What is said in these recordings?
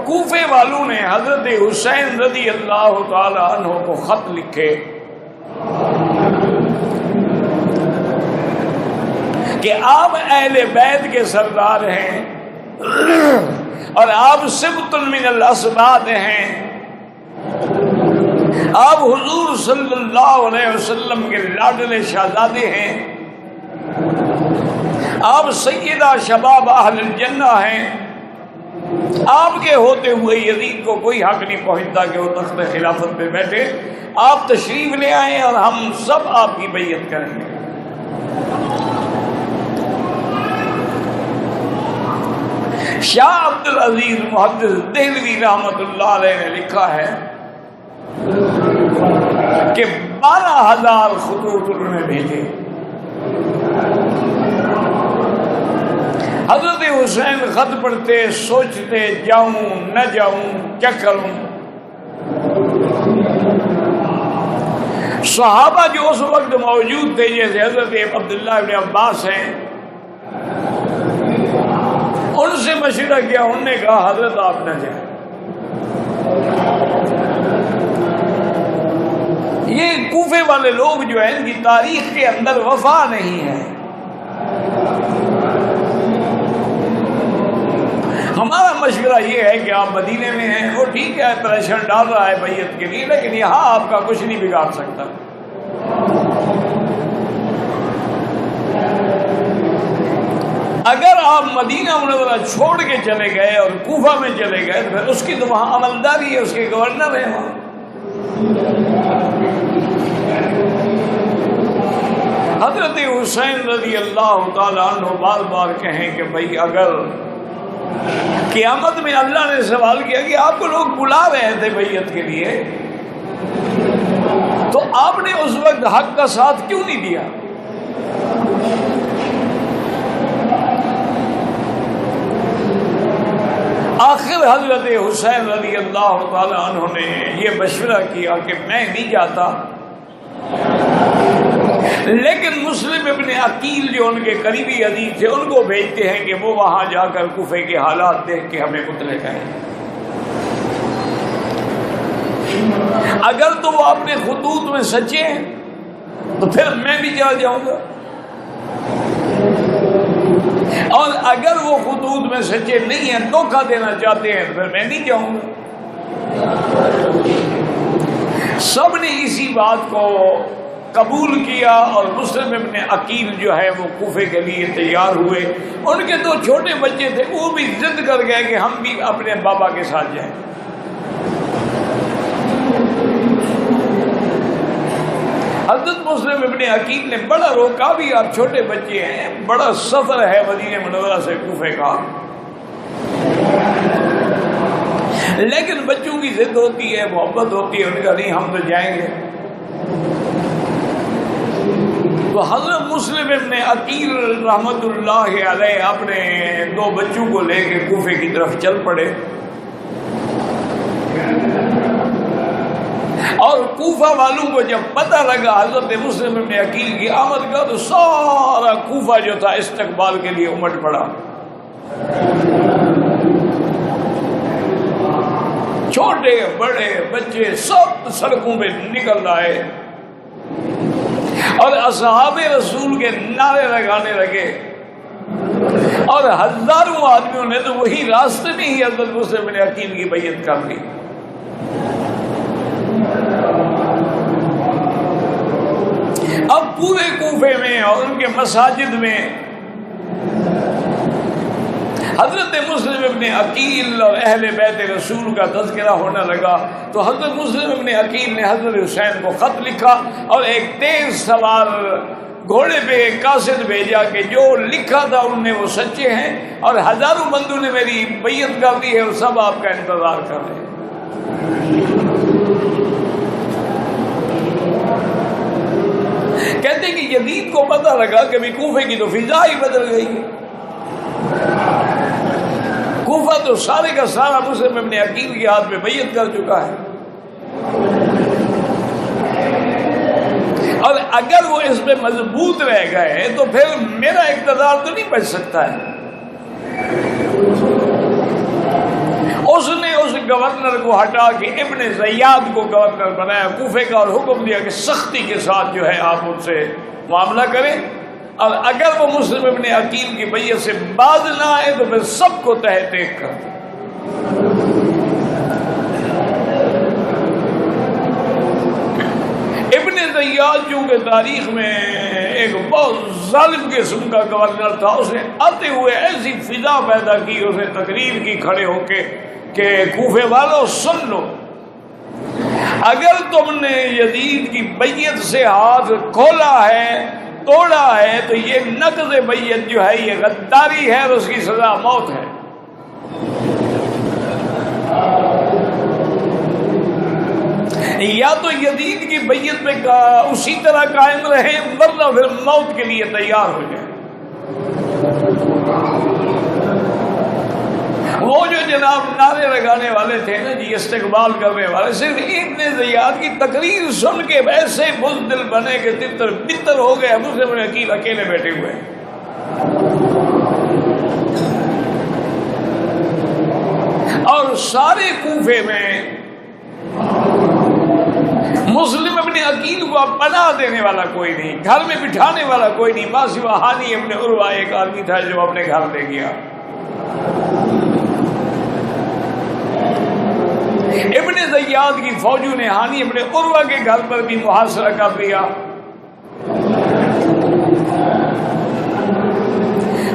کوفے والوں نے حضرت حسین رضی اللہ تعالی عنہ کو خط لکھے کہ آپ اہل بیت کے سردار ہیں اور آپ سبط من الاسباط ہیں، آپ حضور صلی اللہ علیہ وسلم کے لاڈلے شہزادے ہیں، آپ سیدہ شباب اہل الجنہ ہیں، آپ کے ہوتے ہوئے یزید کو کوئی حق نہیں پہنچتا کہ وہ تخت خلافت پہ بیٹھے، آپ تشریف لے آئیں اور ہم سب آپ کی بیعت کریں گے۔ شاہ عبد العزیز محدث دہلوی رحمۃ اللہ علیہ نے لکھا ہے کہ 12,000 خطوط انہوں نے بھیجے۔ حضرت حسین خط پڑھتے، سوچتے جاؤں نہ جاؤں، کیا کروں۔ صحابہ جو اس وقت موجود تھے جیسے حضرت عبداللہ ابن عباس ہیں، ان سے مشورہ کیا، انہوں نے کہا حضرت آپ نہ جائیں۔ یہ کوفے والے لوگ جو ہیں ان کی تاریخ کے اندر وفا نہیں ہے۔ ہمارا مشورہ یہ ہے کہ آپ مدینے میں ہیں، وہ ٹھیک ہے پریشر ڈال رہا ہے بیعت کے لیے، لیکن یہاں آپ کا کچھ نہیں بگاڑ سکتا۔ اگر آپ مدینہ منورہ چھوڑ کے چلے گئے اور کوفہ میں چلے گئے تو پھر اس کی تو وہاں عملداری ہے، اس کے گورنر ہیں وہاں۔ حضرت حسین رضی اللہ تعالیٰ عنہ بار بار کہیں کہ بھائی اگر قیامت میں اللہ نے سوال کیا کہ آپ کو لوگ بلا رہے تھے بیعت کے لیے، تو آپ نے اس وقت حق کا ساتھ کیوں نہیں دیا؟ آخر حضرت حسین رضی اللہ تعالی عنہ نے یہ مشورہ کیا کہ میں نہیں جاتا، لیکن مسلم ابن عقیل جو ان کے قریبی عزیز تھے ان کو بھیجتے ہیں کہ وہ وہاں جا کر کوفے کے حالات دیکھ کے ہمیں مطلع کریں۔ اگر تو وہ اپنے خطوط میں سچے ہیں تو پھر میں بھی چلا جاؤں گا، اور اگر وہ خطوط میں سچے نہیں ہیں، دھوکہ دینا چاہتے ہیں، تو پھر میں نہیں جاؤں گا۔ سب نے اسی بات کو قبول کیا اور مسلم ابن عقیل جو ہے وہ کوفے کے لیے تیار ہوئے۔ ان کے دو چھوٹے بچے تھے، وہ بھی ضد کر گئے کہ ہم بھی اپنے بابا کے ساتھ جائیں۔ حضرت مسلم ابن عقیل نے بڑا روکا، بھی آپ چھوٹے بچے ہیں، بڑا سفر ہے مدینہ منورہ سے کوفے کا، لیکن بچوں کی ضد ہوتی ہے، محبت ہوتی ہے، ان کا نہیں ہم تو جائیں گے۔ تو حضرت مسلم ابن عقیل رحمت اللہ علیہ اپنے دو بچوں کو لے کے کوفے کی طرف چل پڑے، اور کوفہ والوں کو جب پتہ لگا حضرت مسلم ابن عقیل کی آمد کا تو سارا کوفہ جو تھا استقبال کے لیے امٹ پڑا۔ چھوٹے بڑے بچے سب سڑکوں پہ نکل آئے اور اصحاب رسول کے نعرے لگانے لگے، اور ہزاروں آدمیوں نے تو وہی راستے میں ہی حضرت مسلم ابن عقیل کی بیعت کر لی۔ اب پورے کوفے میں اور ان کے مساجد میں حضرت مسلم ابن عقیل اور اہل بیت رسول کا تذکرہ ہونے لگا، تو حضرت مسلم ابن عقیل نے حضرت حسین کو خط لکھا اور ایک تیز سوار گھوڑے پہ ایک قاصد بھیجا کہ جو لکھا تھا ان نے وہ سچے ہیں، اور ہزاروں بندوں نے میری بیعت کر دی ہے اور سب آپ کا انتظار کر رہے ہیں۔ کہتے ہیں کہ یزید کو پتہ لگا کہ بھی کوفے کی تو فضا ہی بدل گئی ہے، کوفہ تو سارے کا سارا مسلم ابن عقیل کے ہاتھ میں بیعت کر چکا ہے، اور اگر وہ اس میں مضبوط رہ گئے تو پھر میرا اقتدار تو نہیں بچ سکتا ہے۔ اس نے گورنر کو ہٹا کے ابن زیاد کو گورنر بنایا کوفے کا، اور حکم دیا کہ سختی کے ساتھ جو ہے آپ ان سے معاملہ کریں، اور اگر وہ مسلم ابن عقیل کی بیعت سے باز نہ آئے تو پھر سب کو تہہ ٹیک کر دیں۔ ابن زیاد چونکہ تاریخ میں ایک بہت ظالم قسم کا گورنر تھا، اس نے آتے ہوئے ایسی فضا پیدا کی، اس نے تقریر کی کھڑے ہو کے کہ کوفے والوں سن لو، اگر تم نے یزید کی بیعت سے ہاتھ کھولا ہے، توڑا ہے، تو یہ نقض بیعت جو ہے یہ غداری ہے اور اس کی سزا موت ہے۔ یا تو یزید کی بیعت پہ اسی طرح قائم رہے، ورنہ پھر موت کے لیے تیار ہو جائے۔ وہ جو جناب نعرے لگانے والے تھے نا جی، استقبال کرنے والے، صرف ابن زیاد کی تقریر سن کے ایسے بزدل بنے کہ تتر بتر ہو گئے، مسلم ابن عقیل اکیلے بیٹھے ہوئے۔ اور سارے کوفے میں مسلم ابن عقیل کو اب پناہ دینے والا کوئی نہیں، گھر میں بٹھانے والا کوئی نہیں، بس ہانی ابن عروہ ایک آدمی تھا جو اپنے گھر لے گیا۔ ابن زیاد کی فوجوں نے ہانی ابن عروہ کے گھر پر بھی محاصرہ کر دیا۔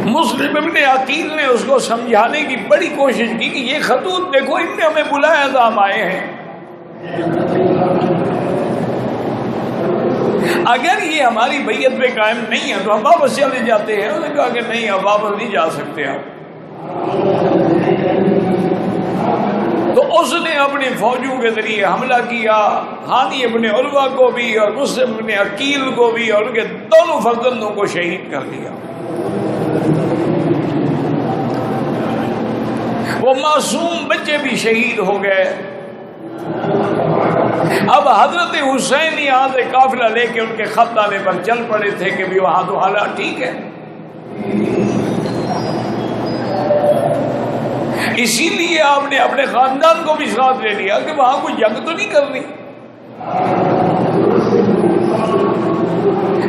مسلم ابن عقیل نے اس کو سمجھانے کی بڑی کوشش کی کہ یہ خطوط دیکھو، ان نے ہمیں بلایا تھا، ہم آئے ہیں، اگر یہ ہماری بیعت پہ قائم نہیں ہے تو ہم واپس چلے جاتے ہیں۔ انہوں نے کہا کہ نہیں، اب واپس نہیں جا سکتے آپ۔ تو اس نے اپنی فوجوں کے ذریعے حملہ کیا، ہانی ابن عروہ کو بھی اور مسلم ابن عقیل کو بھی، اور ان کے دونوں فرزندوں کو شہید کر دیا۔ وہ معصوم بچے بھی شہید ہو گئے۔ اب حضرت حسین یہاں سے قافلہ لے کے ان کے خط آنے پر چل پڑے تھے کہ بھی وہاں تو حالات ٹھیک ہے، اسی لیے آپ نے اپنے خاندان کو بھی ساتھ لے لیا کہ وہاں کوئی جنگ تو نہیں کرنی۔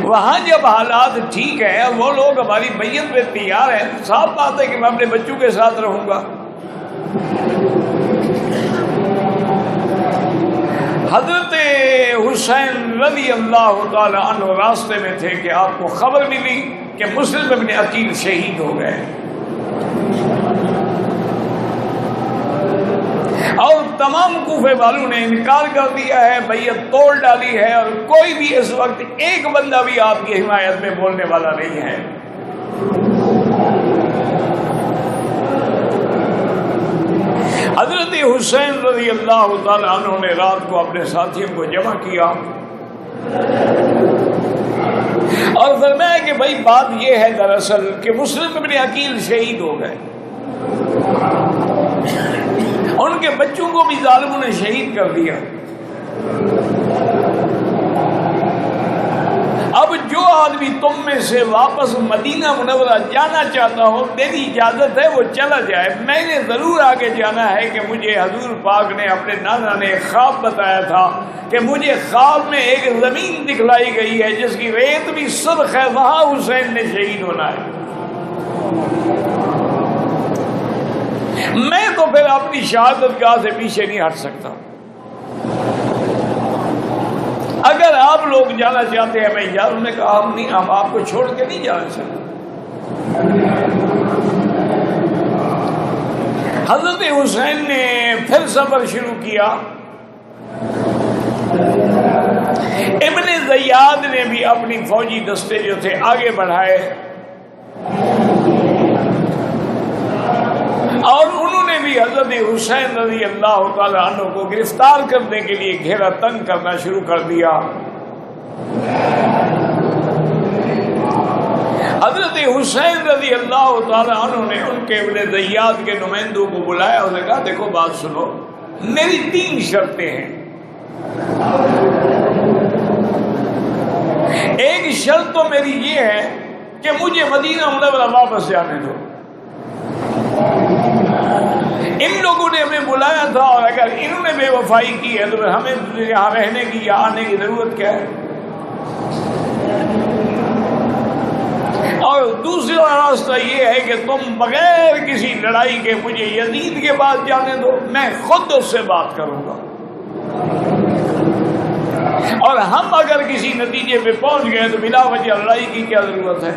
وہاں جب حالات ٹھیک ہیں اور وہ لوگ ہماری بیعت پہ تیار ہیں، صاف بات ہے کہ میں اپنے بچوں کے ساتھ رہوں گا۔ حضرت حسین رضی اللہ تعالی عنہ راستے میں تھے کہ آپ کو خبر ملی کہ مسلم ابن عقیل شہید ہو گئے، اور تمام کوفے والوں نے انکار کر دیا ہے، بیعت توڑ ڈالی ہے، اور کوئی بھی اس وقت ایک بندہ بھی آپ کی حمایت میں بولنے والا نہیں ہے۔ حضرت حسین رضی اللہ تعالی عنہ نے رات کو اپنے ساتھیوں کو جمع کیا اور فرمایا کہ بھائی بات یہ ہے دراصل کہ مسلم ابن عقیل شہید ہو گئے، ان کے بچوں کو بھی ظالموں نے شہید کر دیا۔ اب جو آدمی تم میں سے واپس مدینہ منورہ جانا چاہتا ہو، میری اجازت ہے وہ چلا جائے۔ میں نے ضرور آگے جانا ہے کہ مجھے حضور پاک نے اپنے نانا نے ایک خواب بتایا تھا کہ مجھے خواب میں ایک زمین دکھلائی گئی ہے جس کی ریت بھی سرخ ہے، وہاں حسین نے شہید ہونا ہے۔ میں تو پھر اپنی شہادت گاہ سے پیچھے نہیں ہٹ سکتا۔ اگر آپ لوگ جانا چاہتے ہیں میں یار، انہوں نے کہا ہم آپ کو چھوڑ کے نہیں جانا چاہتے۔ حضرت حسین نے پھر سفر شروع کیا۔ ابن زیاد نے بھی اپنی فوجی دستے جو تھے آگے بڑھائے، اور انہوں نے بھی حضرت حسین رضی اللہ تعالی عنہ کو گرفتار کرنے کے لیے گھیرا تنگ کرنا شروع کر دیا۔ حضرت حسین رضی اللہ تعالی عنہ نے ان کے ابن زیاد کے نمائندوں کو بلایا اور کہا دیکھو بات سنو، میری 3 شرطیں ہیں۔ ایک شرط تو میری یہ ہے کہ مجھے مدینہ منورہ واپس جانے دو۔ ان لوگوں نے ہمیں بلایا تھا، اور اگر انہوں نے بے وفائی کی ہے تو پھر ہمیں یہاں رہنے کی یا آنے کی ضرورت کیا ہے؟ اور دوسرا راستہ یہ ہے کہ تم بغیر کسی لڑائی کے مجھے یزید کے پاس جانے دو، میں خود اس سے بات کروں گا، اور ہم اگر کسی نتیجے پہ پہنچ گئے تو بلا وجہ لڑائی کی کیا ضرورت ہے؟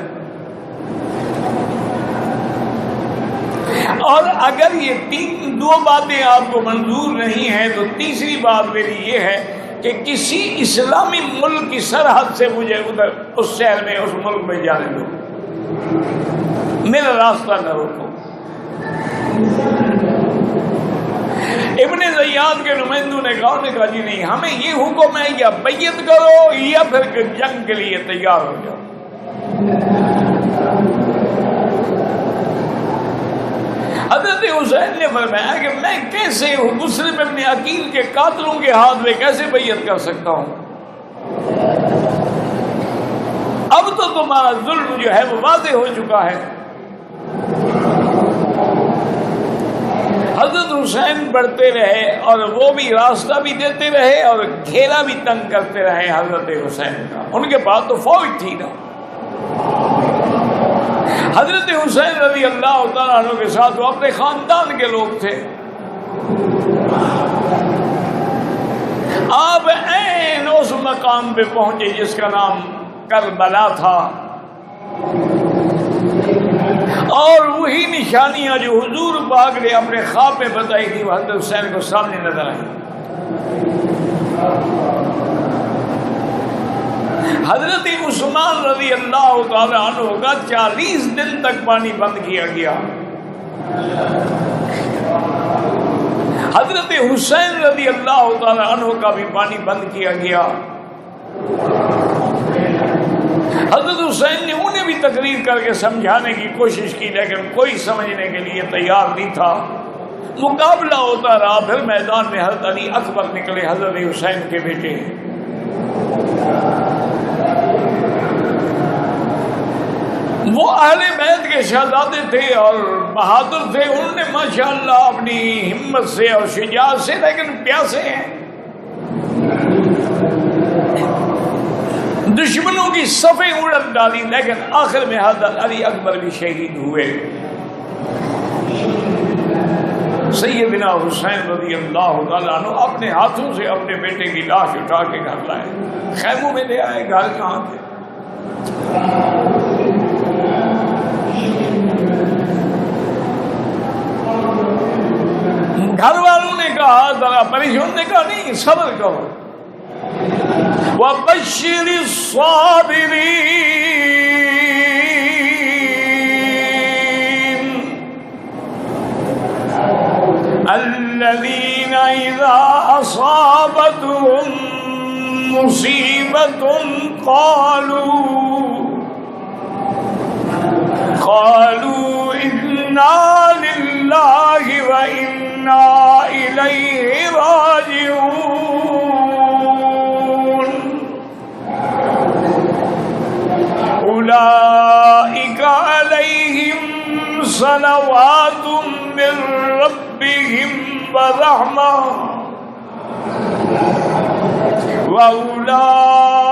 اور اگر یہ دو باتیں آپ کو منظور نہیں ہیں تو تیسری بات میری یہ ہے کہ کسی اسلامی ملک کی سرحد سے مجھے ادھر اس شہر میں اس ملک میں جانے دو، میرا راستہ نہ روکو۔ ابن زیاد کے نمائندوں نے کہا جی نہیں، ہمیں یہ حکم ہے یا بیعت کرو یا پھر جنگ کے لیے تیار ہو جاؤ۔ حضرت حسین نے فرمایا کہ میں کیسے مسلم ابن عقیل کے قاتلوں کے ہاتھ میں کیسے بیعت کر سکتا ہوں؟ اب تو تمہارا ظلم جو ہے وہ واضح ہو چکا ہے۔ حضرت حسین بڑھتے رہے اور وہ بھی راستہ بھی دیتے رہے اور گھیرا بھی تنگ کرتے رہے حضرت حسین کا، ان کے پاس تو فوج تھی نا۔ حضرت حسین رضی اللہ تعالیٰ عنہ کے ساتھ وہ اپنے خاندان کے لوگ تھے۔ آپ عین اس مقام پہ پہنچے جس کا نام کربلا تھا، اور وہی نشانیاں جو حضور پاک نے اپنے خواب میں بتائی تھی وہ حضرت حسین کو سامنے نظر آئی۔ حضرت عثمان رضی اللہ تعالیٰ عنہ کا 40 دن تک پانی بند کیا گیا۔ حضرت حسین رضی اللہ تعالیٰ عنہ کا بھی پانی بند کیا گیا۔ حضرت حسین نے انہیں بھی تقریر کر کے سمجھانے کی کوشش کی لیکن کوئی سمجھنے کے لیے تیار نہیں تھا۔ مقابلہ ہوتا رہا، پھر میدان میں حضرت علی اکبر نکلے، حضرت حسین کے بیٹے۔ وہ اہل بیت کے شہزادے تھے اور بہادر تھے، انہوں نے ماشاءاللہ اپنی ہمت سے اور شجاعت سے، لیکن پیاسے ہیں، دشمنوں کی صفیں اڑت ڈالی، لیکن آخر میں حضرت علی اکبر بھی شہید ہوئے۔ سیدنا حسین رضی اللہ تعالیٰ عنہ اپنے ہاتھوں سے اپنے بیٹے کی لاش اٹھا کے گھر لائے، خیموں میں لے آئے، گھر کہاں تھے؟ گھر والوں نے کہا، ذرا پریشان نے کہا نہیں صبر کرو، وَبَشِّرِ الصَّابِرِينَ، الَّذِينَ إِذَا أَصَابَتْهُم مُّصِيبَةٌ قَالُوا إِنَّا لِلَّهِ وَإِنَّا إِلَيْهِ راجعون۔ أولئك عليهم صلوات من ربهم ورحمة وأولئك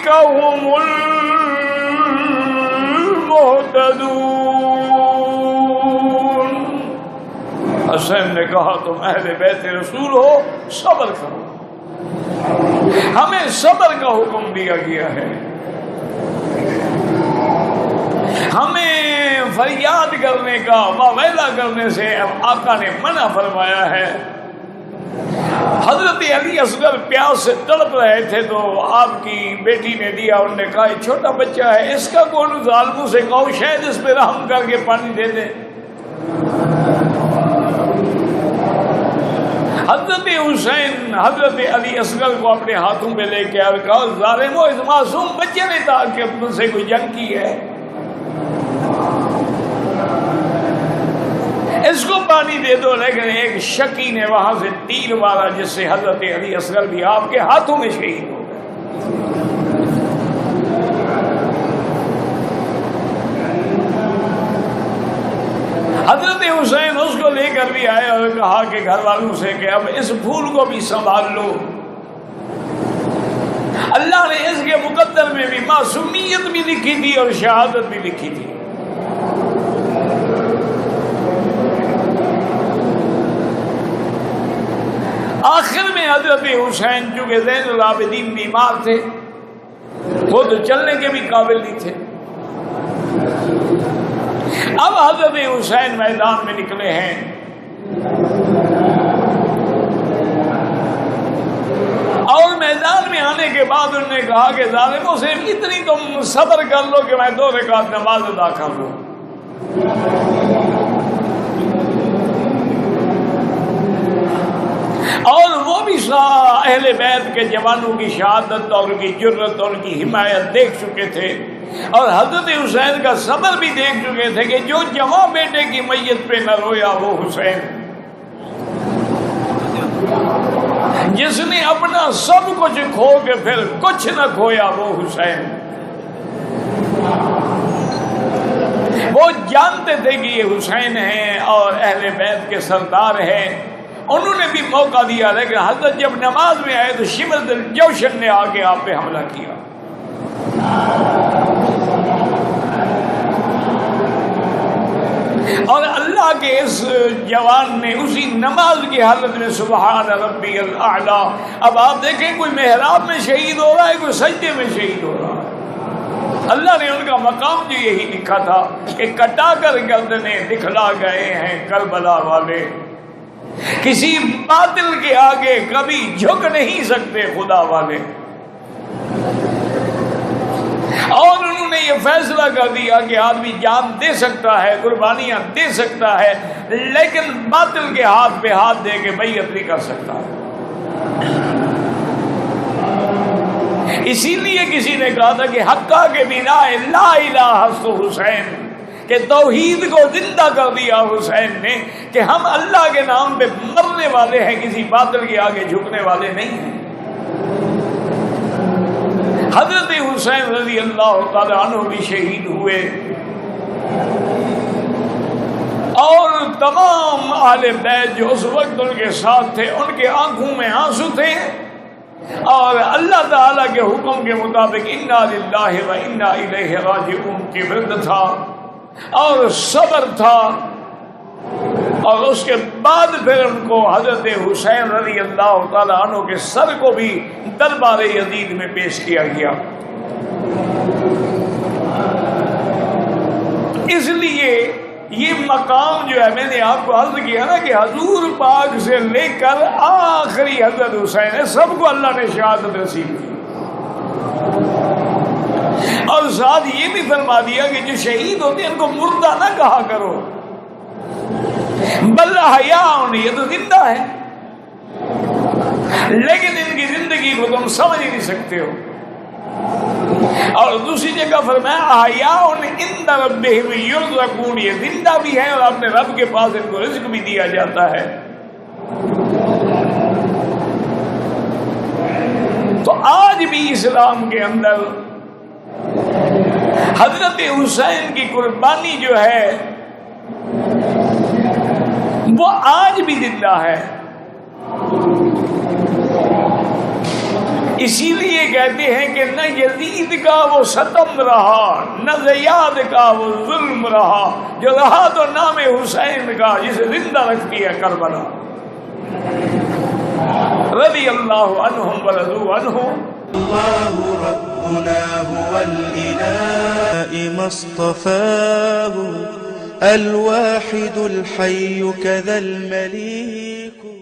هم المهتدون۔ حسین نے کہا تم اہل بیت رسول ہو، صبر کرو، ہمیں صبر کا حکم دیا گیا ہے، ہمیں فریاد کرنے کا، واویلا کرنے سے آقا نے منع فرمایا ہے۔ حضرت علی اصغر پیاس سے تڑپ رہے تھے تو آپ کی بیٹی نے دیا، انہوں نے کہا یہ چھوٹا بچہ ہے، اس کا کون ظالموں سے کہو شاید اس پہ رحم کر کے پانی دے دے۔ حضرت حسین حضرت علی اصغر کو اپنے ہاتھوں میں لے کے اور کہا ظالمو، اس معصوم بچے نے کہا کہ تم سے کوئی جنگ کی ہے، اس کو پانی دے دو۔ لیکن ایک شکی نے وہاں سے تیر مارا جس سے حضرت علی اصغر بھی آپ کے ہاتھوں میں شہید ہو گئے۔ حضرت حسین اس کو لے کر بھی آئے اور کہا کہ گھر والوں سے کہ اب اس پھول کو بھی سنبھال لو. اللہ نے اس کے مقدر میں بھی معصومیت بھی لکھی تھی اور شہادت بھی لکھی تھی. آخر میں حضرت حسین چونکہ زین العابدین بیمار تھے، وہ تو چلنے کے بھی قابل نہیں تھے. اب حضرت حسین میدان میں نکلے ہیں. اور میدان میں آنے کے بعد انہوں نے کہا کہ ظالموں سے اتنی تم صبر کر لو کہ میں 2 رکعت نماز ادا کر لوں. اور وہ بھی اہل بیت کے جوانوں کی شہادت اور ان کی جرت اور ان کی حمایت دیکھ چکے تھے، اور حضرت حسین کا صبر بھی دیکھ چکے تھے کہ جو جوان بیٹے کی میت پہ نہ رویا وہ حسین، جس نے اپنا سب کچھ کھو کے پھر کچھ نہ کھویا وہ حسین. وہ جانتے تھے کہ یہ حسین ہیں اور اہل بیت کے سردار ہیں. انہوں نے بھی موقع دیا، لیکن حضرت جب نماز میں آئے تو شمر الجوشن نے آ کے آپ پہ حملہ کیا. اور اللہ کے اس جوان نے اسی نماز کی حالت میں سبحان ربی الاعلیٰ. اب آپ دیکھیں کوئی محراب میں شہید ہو رہا ہے، کوئی سجدے میں شہید ہو رہا ہے. اللہ نے ان کا مقام جو یہی لکھا تھا کہ کٹا کر گردنیں دکھلا گئے ہیں کربلا والے، کسی باطل کے آگے کبھی جھک نہیں سکتے خدا والے. اور انہوں نے یہ فیصلہ کر دیا کہ آدمی جان دے سکتا ہے، قربانیاں دے سکتا ہے، لیکن باطل کے ہاتھ پہ ہاتھ دے کے بیعت نہیں کر سکتا. اسی لیے کسی نے کہا تھا کہ حقا کے بنا لا الہ تو حسین، کہ توحید کو زندہ کر دیا حسین نے، کہ ہم اللہ کے نام پہ مرنے والے ہیں، کسی باطل کے آگے جھکنے والے نہیں ہیں. حضرت حسین رضی اللہ تعالی عنہ بھی شہید ہوئے، اور تمام اہل بیت جو اس وقت ان کے ساتھ تھے ان کے آنکھوں میں آنسو تھے، اور اللہ تعالیٰ کے حکم کے مطابق انا للہ و انا الیہ راجعون کی ورد تھا اور صبر تھا. اور اس کے بعد پھر ان کو حضرت حسین رضی اللہ تعالی عنہ کے سر کو بھی دربار یزید میں پیش کیا گیا. اس لیے یہ مقام جو ہے، میں نے آپ کو عرض کیا نا کہ حضور پاک سے لے کر آخری حضرت حسین ہے، سب کو اللہ نے شہادت نصیب کی. اور ساتھ یہ بھی فرما دیا کہ جو شہید ہوتے ہیں ان کو مردہ نہ کہا کرو، بل احیاء، یہ تو زندہ ہے، لیکن ان کی زندگی کو تم سمجھ نہیں سکتے ہو. اور دوسری جگہ فرمایا احیاء عند ربہم یرزقون، یہ زندہ بھی ہے اور اپنے رب کے پاس ان کو رزق بھی دیا جاتا ہے. تو آج بھی اسلام کے اندر حضرت حسین کی قربانی جو ہے وہ آج بھی زندہ ہے. اسی لیے کہتے ہیں کہ نہ یزید کا وہ ستم رہا، نہ زیاد کا وہ ظلم رہا، جو رہا تو نام حسین کا، جسے زندہ رکھتی ہے کربلا. رضی اللہ عنہم ورضوا عنہ. اللہ ربنا هو الإله ما اصطفاه الواحد الحي كذا المليك.